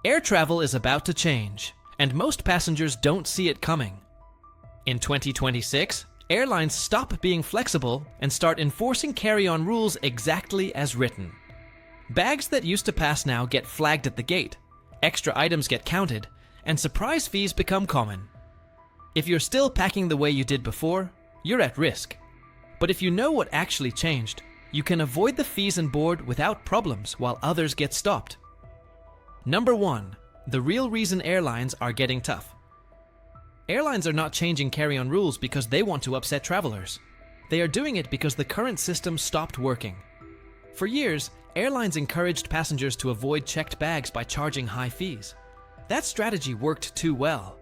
Air travel is about to change, and most passengers don't see it coming. In 2026, airlines stop being flexible and start enforcing carry-on rules exactly as written. Bags that used to pass now get flagged at the gate, extra items get counted, and surprise fees become common. If you're still packing the way you did before, you're at risk. But if you know what actually changed, you can avoid the fees and board without problems while others get stopped. Number 1. The real reason airlines are getting tough. Airlines are not changing carry-on rules because they want to upset travelers. They are doing it because the current system stopped working. For years, airlines encouraged passengers to avoid checked bags by charging high fees. That strategy worked too well.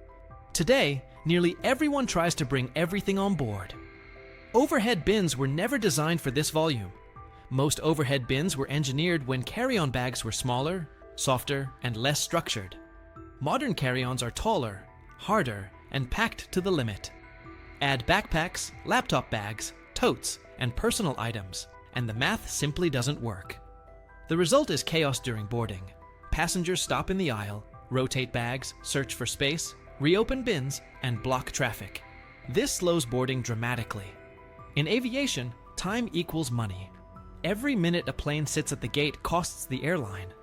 Today, nearly everyone tries to bring everything on board. Overhead bins were never designed for this volume. Most overhead bins were engineered when carry-on bags were smaller, softer, and less structured. Modern carry-ons are taller, harder, and packed to the limit. Add backpacks, laptop bags, totes, and personal items, and the math simply doesn't work. The result is chaos during boarding. Passengers stop in the aisle, rotate bags, search for space, reopen bins, and block traffic. This slows boarding dramatically. In aviation, time equals money. Every minute a plane sits at the gate costs the airline.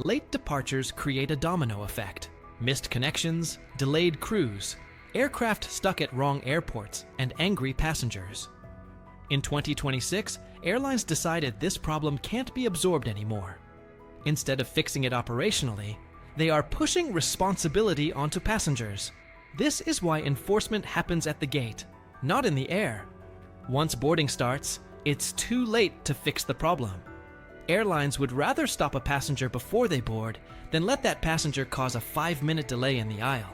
Late departures create a domino effect. Missed connections, delayed crews, aircraft stuck at wrong airports, and angry passengers. In 2026, airlines decided this problem can't be absorbed anymore. Instead of fixing it operationally, they are pushing responsibility onto passengers. This is why enforcement happens at the gate, not in the air. Once boarding starts, it's too late to fix the problem. Airlines would rather stop a passenger before they board than let that passenger cause a 5-minute delay in the aisle.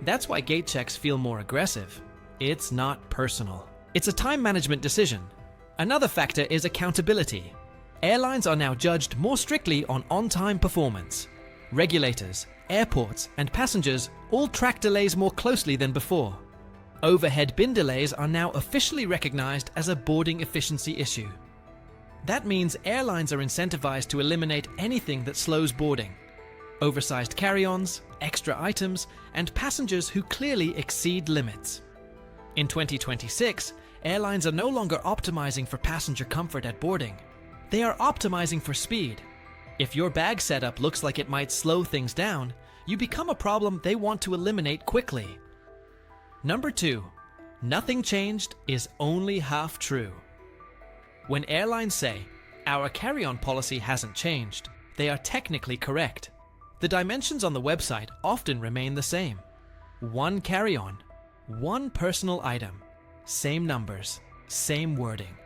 That's why gate checks feel more aggressive. It's not personal. It's a time management decision. Another factor is accountability. Airlines are now judged more strictly on-time performance. Regulators, airports, and passengers all track delays more closely than before. Overhead bin delays are now officially recognized as a boarding efficiency issue. That means airlines are incentivized to eliminate anything that slows boarding. Oversized carry-ons, extra items, and passengers who clearly exceed limits. In 2026, airlines are no longer optimizing for passenger comfort at boarding. They are optimizing for speed. If your bag setup looks like it might slow things down, you become a problem they want to eliminate quickly. Number 2. Nothing changed is only half true. When airlines say, "Our carry-on policy hasn't changed," they are technically correct. The dimensions on the website often remain the same. 1 carry-on, 1 personal item, same numbers, same wording.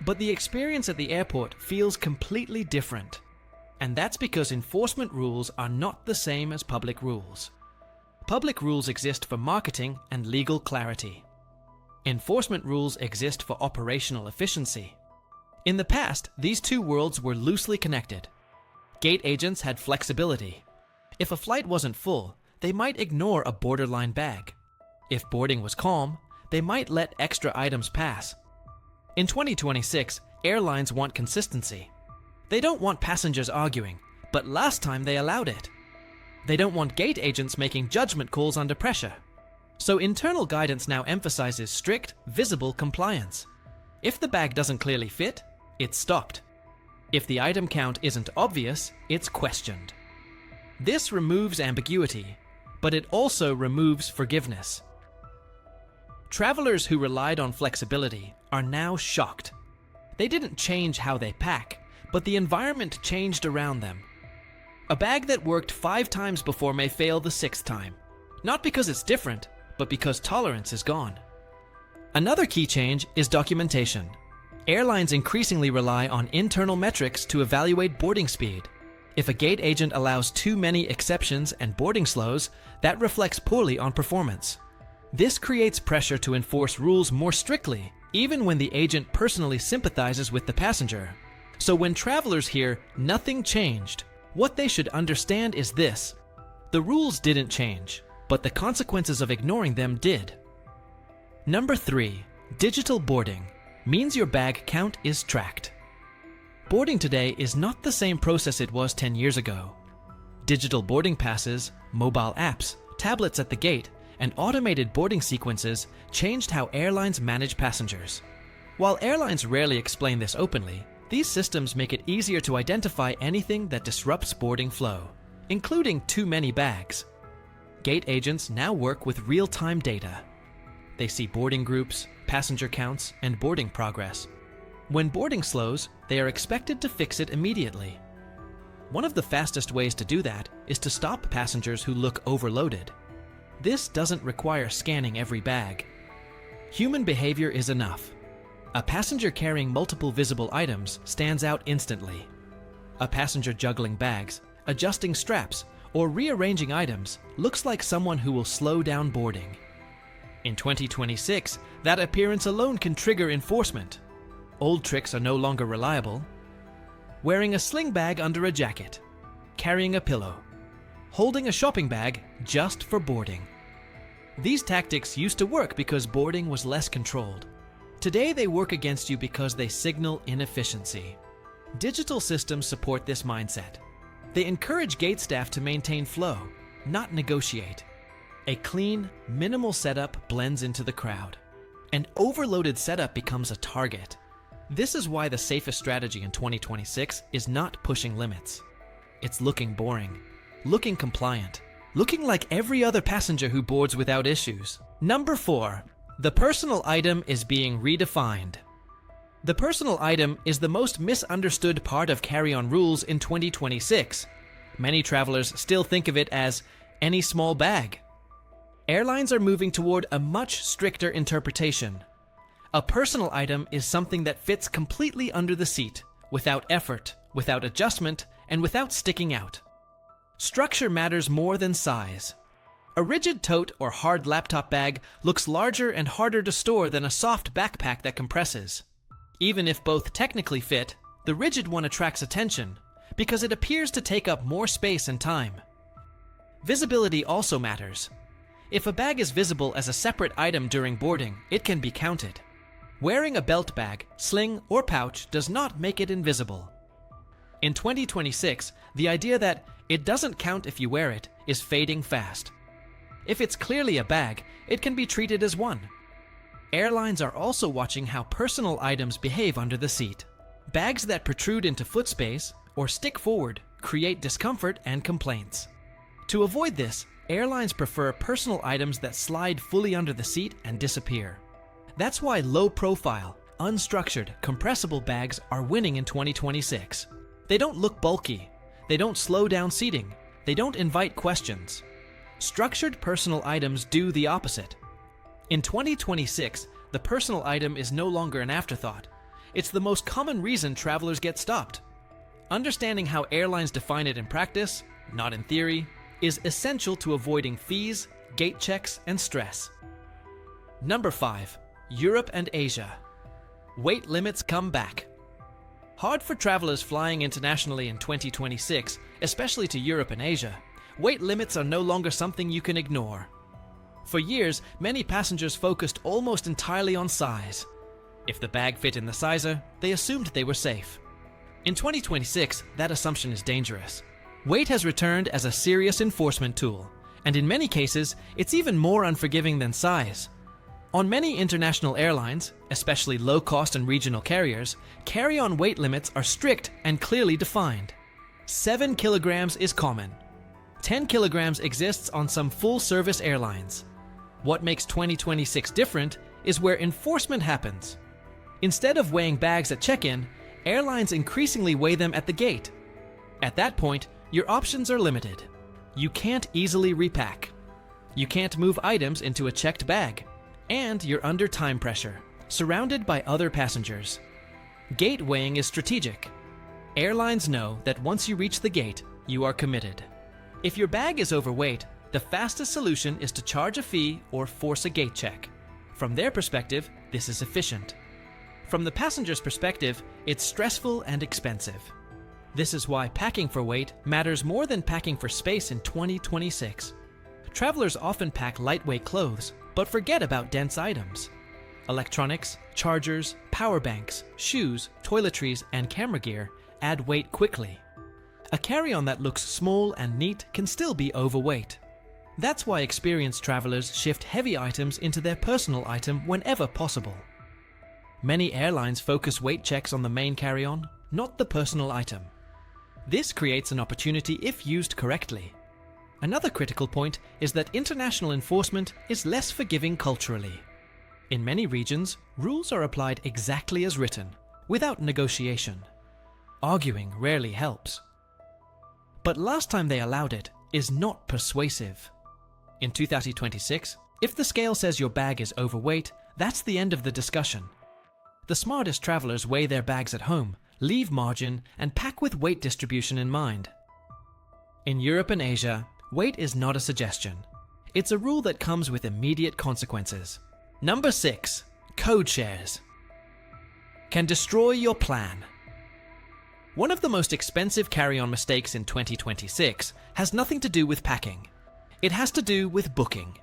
But the experience at the airport feels completely different. And that's because enforcement rules are not the same as public rules. Public rules exist for marketing and legal clarity. Enforcement rules exist for operational efficiency. In the past, these two worlds were loosely connected. Gate agents had flexibility. If a flight wasn't full, they might ignore a borderline bag. If boarding was calm, they might let extra items pass. In 2026, airlines want consistency. They don't want passengers arguing, but last time they allowed it. They don't want gate agents making judgment calls under pressure. So internal guidance now emphasizes strict, visible compliance. If the bag doesn't clearly fit, it's stopped. If the item count isn't obvious, it's questioned. This removes ambiguity, but it also removes forgiveness. Travelers who relied on flexibility are now shocked. They didn't change how they pack, but the environment changed around them. A bag that worked 5 times before may fail the 6th time. Not because it's different, but because tolerance is gone. Another key change is documentation. Airlines increasingly rely on internal metrics to evaluate boarding speed. If a gate agent allows too many exceptions and boarding slows, that reflects poorly on performance. This creates pressure to enforce rules more strictly, even when the agent personally sympathizes with the passenger. So when travelers hear "nothing changed," what they should understand is this: the rules didn't change, but the consequences of ignoring them did. Number 3. Digital boarding means your bag count is tracked. Boarding today is not the same process it was 10 years ago. Digital boarding passes, mobile apps, tablets at the gate, and automated boarding sequences changed how airlines manage passengers. While airlines rarely explain this openly, these systems make it easier to identify anything that disrupts boarding flow, including too many bags. Gate agents now work with real-time data. They see boarding groups, passenger counts, and boarding progress. When boarding slows, they are expected to fix it immediately. One of the fastest ways to do that is to stop passengers who look overloaded. This doesn't require scanning every bag. Human behavior is enough. A passenger carrying multiple visible items stands out instantly. A passenger juggling bags, adjusting straps, or rearranging items looks like someone who will slow down boarding. In 2026, that appearance alone can trigger enforcement. Old tricks are no longer reliable. Wearing a sling bag under a jacket, carrying a pillow, holding a shopping bag just for boarding. These tactics used to work because boarding was less controlled. Today they work against you because they signal inefficiency. Digital systems support this mindset. They encourage gate staff to maintain flow, not negotiate. A clean, minimal setup blends into the crowd. An overloaded setup becomes a target. This is why the safest strategy in 2026 is not pushing limits. It's looking boring, looking compliant, looking like every other passenger who boards without issues. Number 4. The personal item is being redefined. The personal item is the most misunderstood part of carry-on rules in 2026. Many travelers still think of it as any small bag. Airlines are moving toward a much stricter interpretation. A personal item is something that fits completely under the seat, without effort, without adjustment, and without sticking out. Structure matters more than size. A rigid tote or hard laptop bag looks larger and harder to store than a soft backpack that compresses. Even if both technically fit, the rigid one attracts attention because it appears to take up more space and time. Visibility also matters. If a bag is visible as a separate item during boarding, it can be counted. Wearing a belt bag, sling, or pouch does not make it invisible. In 2026, the idea that it doesn't count if you wear it is fading fast. If it's clearly a bag, it can be treated as one. Airlines are also watching how personal items behave under the seat. Bags that protrude into foot space or stick forward create discomfort and complaints. To avoid this, airlines prefer personal items that slide fully under the seat and disappear. That's why low-profile, unstructured, compressible bags are winning in 2026. They don't look bulky. They don't slow down seating. They don't invite questions. Structured personal items do the opposite. In 2026, the personal item is no longer an afterthought. It's the most common reason travelers get stopped. Understanding how airlines define it in practice, not in theory, is essential to avoiding fees, gate checks, and stress. Number 5. Europe and Asia. Weight limits come back. Hard for travelers flying internationally in 2026, especially to Europe and Asia. Weight limits are no longer something you can ignore. For years, many passengers focused almost entirely on size. If the bag fit in the sizer, they assumed they were safe. In 2026, that assumption is dangerous. Weight has returned as a serious enforcement tool, and in many cases, it's even more unforgiving than size. On many international airlines, especially low-cost and regional carriers, carry-on weight limits are strict and clearly defined. 7 kilograms is common. 10 kilograms exists on some full-service airlines. What makes 2026 different is where enforcement happens. Instead of weighing bags at check-in, airlines increasingly weigh them at the gate. At that point, your options are limited. You can't easily repack. You can't move items into a checked bag. And you're under time pressure, surrounded by other passengers. Gate weighing is strategic. Airlines know that once you reach the gate, you are committed. If your bag is overweight, the fastest solution is to charge a fee or force a gate check. From their perspective, this is efficient. From the passenger's perspective, it's stressful and expensive. This is why packing for weight matters more than packing for space in 2026. Travelers often pack lightweight clothes, but forget about dense items. Electronics, chargers, power banks, shoes, toiletries, and camera gear add weight quickly. A carry-on that looks small and neat can still be overweight. That's why experienced travelers shift heavy items into their personal item whenever possible. Many airlines focus weight checks on the main carry-on, not the personal item. This creates an opportunity if used correctly. Another critical point is that international enforcement is less forgiving culturally. In many regions, rules are applied exactly as written, without negotiation. Arguing rarely helps. But last time they allowed it is not persuasive. In 2026, if the scale says your bag is overweight, that's the end of the discussion. The smartest travelers weigh their bags at home, leave margin, and pack with weight distribution in mind. In Europe and Asia, weight is not a suggestion. It's a rule that comes with immediate consequences. Number 6. Code shares can destroy your plan. One of the most expensive carry-on mistakes in 2026 has nothing to do with packing. It has to do with booking.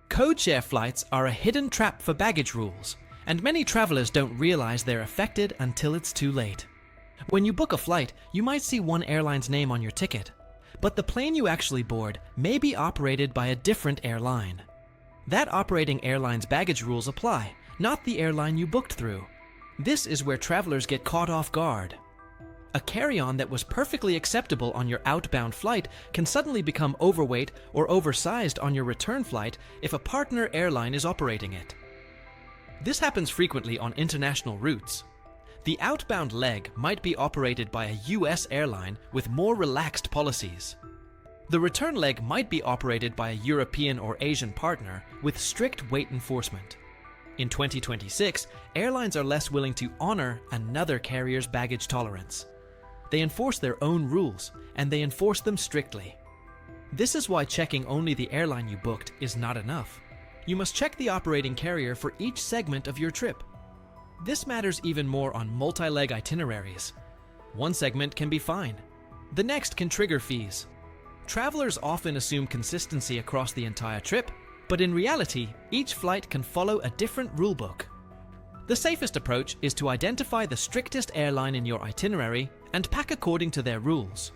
Code share flights are a hidden trap for baggage rules, and many travelers don't realize they're affected until it's too late. When you book a flight, you might see one airline's name on your ticket, but the plane you actually board may be operated by a different airline. That operating airline's baggage rules apply, not the airline you booked through. This is where travelers get caught off guard. A carry-on that was perfectly acceptable on your outbound flight can suddenly become overweight or oversized on your return flight if a partner airline is operating it. This happens frequently on international routes. The outbound leg might be operated by a US airline with more relaxed policies. The return leg might be operated by a European or Asian partner with strict weight enforcement. In 2026, airlines are less willing to honor another carrier's baggage tolerance. They enforce their own rules, and they enforce them strictly. This is why checking only the airline you booked is not enough. You must check the operating carrier for each segment of your trip. This matters even more on multi-leg itineraries. One segment can be fine. The next can trigger fees. Travelers often assume consistency across the entire trip, but in reality, each flight can follow a different rulebook. The safest approach is to identify the strictest airline in your itinerary and pack according to their rules.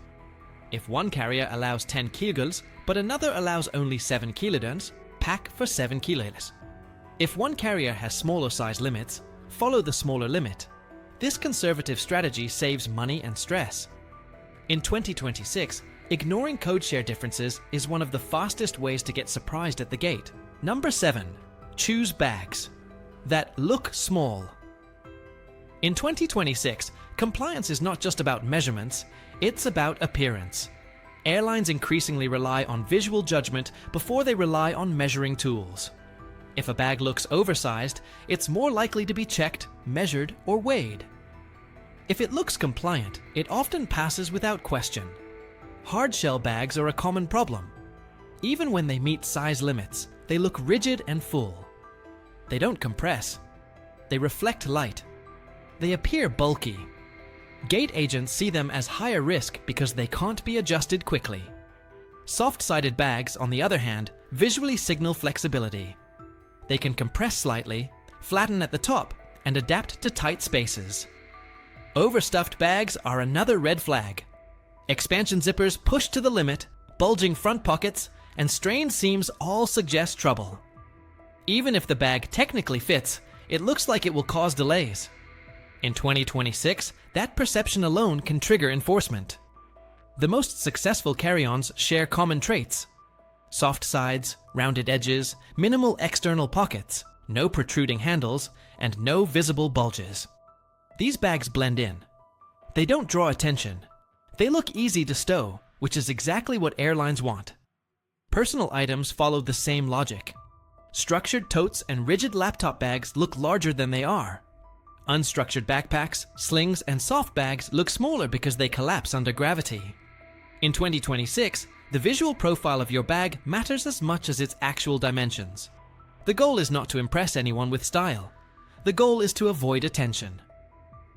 If one carrier allows 10 kilograms, but another allows only 7 kilograms, pack for 7 kilos. If one carrier has smaller size limits, follow the smaller limit. This conservative strategy saves money and stress. In 2026, ignoring code share differences is one of the fastest ways to get surprised at the gate. Number 7. Choose bags that look small. In 2026, compliance is not just about measurements, it's about appearance. Airlines increasingly rely on visual judgment before they rely on measuring tools. If a bag looks oversized, it's more likely to be checked, measured, or weighed. If it looks compliant, it often passes without question. Hard-shell bags are a common problem. Even when they meet size limits, they look rigid and full. They don't compress. They reflect light. They appear bulky. Gate agents see them as higher risk because they can't be adjusted quickly. Soft-sided bags, on the other hand, visually signal flexibility. They can compress slightly, flatten at the top, and adapt to tight spaces. Overstuffed bags are another red flag. Expansion zippers pushed to the limit, bulging front pockets, and strained seams all suggest trouble. Even if the bag technically fits, it looks like it will cause delays. In 2026, that perception alone can trigger enforcement. The most successful carry-ons share common traits: soft sides, rounded edges, minimal external pockets, no protruding handles, and no visible bulges. These bags blend in. They don't draw attention. They look easy to stow, which is exactly what airlines want. Personal items follow the same logic. Structured totes and rigid laptop bags look larger than they are. Unstructured backpacks, slings, and soft bags look smaller because they collapse under gravity. In 2026, the visual profile of your bag matters as much as its actual dimensions. The goal is not to impress anyone with style. The goal is to avoid attention.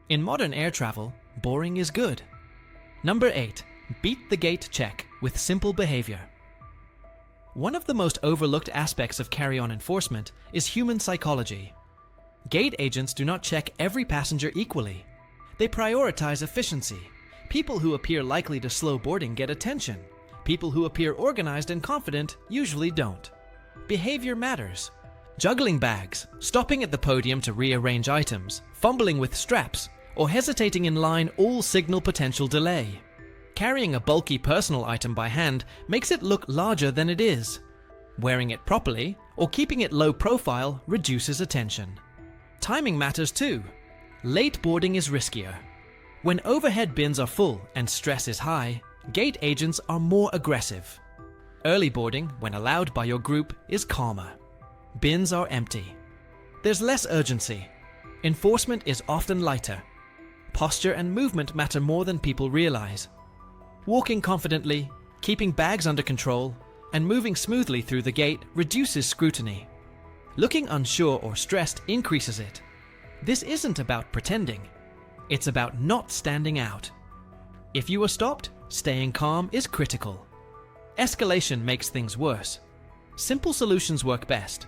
In modern air travel, boring is good. Number 8. Beat the gate check with simple behavior. One of the most overlooked aspects of carry-on enforcement is human psychology. Gate agents do not check every passenger equally. They prioritize efficiency. People who appear likely to slow boarding get attention. People who appear organized and confident usually don't. Behavior matters. Juggling bags, stopping at the podium to rearrange items, fumbling with straps, or hesitating in line all signal potential delay. Carrying a bulky personal item by hand makes it look larger than it is. Wearing it properly or keeping it low profile reduces attention. Timing matters too. Late boarding is riskier. When overhead bins are full and stress is high, gate agents are more aggressive. Early boarding, when allowed by your group, is calmer. Bins are empty. There's less urgency. Enforcement is often lighter. Posture and movement matter more than people realize. Walking confidently, keeping bags under control, and moving smoothly through the gate reduces scrutiny. Looking unsure or stressed increases it. This isn't about pretending. It's about not standing out. If you are stopped, staying calm is critical. Escalation makes things worse. Simple solutions work best.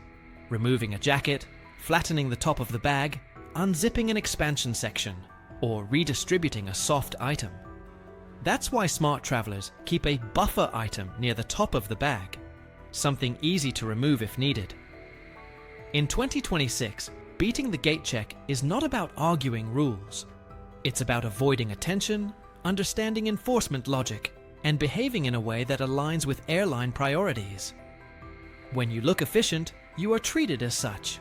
Removing a jacket, flattening the top of the bag, unzipping an expansion section, or redistributing a soft item. That's why smart travelers keep a buffer item near the top of the bag, something easy to remove if needed. In 2026, beating the gate check is not about arguing rules. It's about avoiding attention, understanding enforcement logic, and behaving in a way that aligns with airline priorities. When you look efficient, you are treated as such.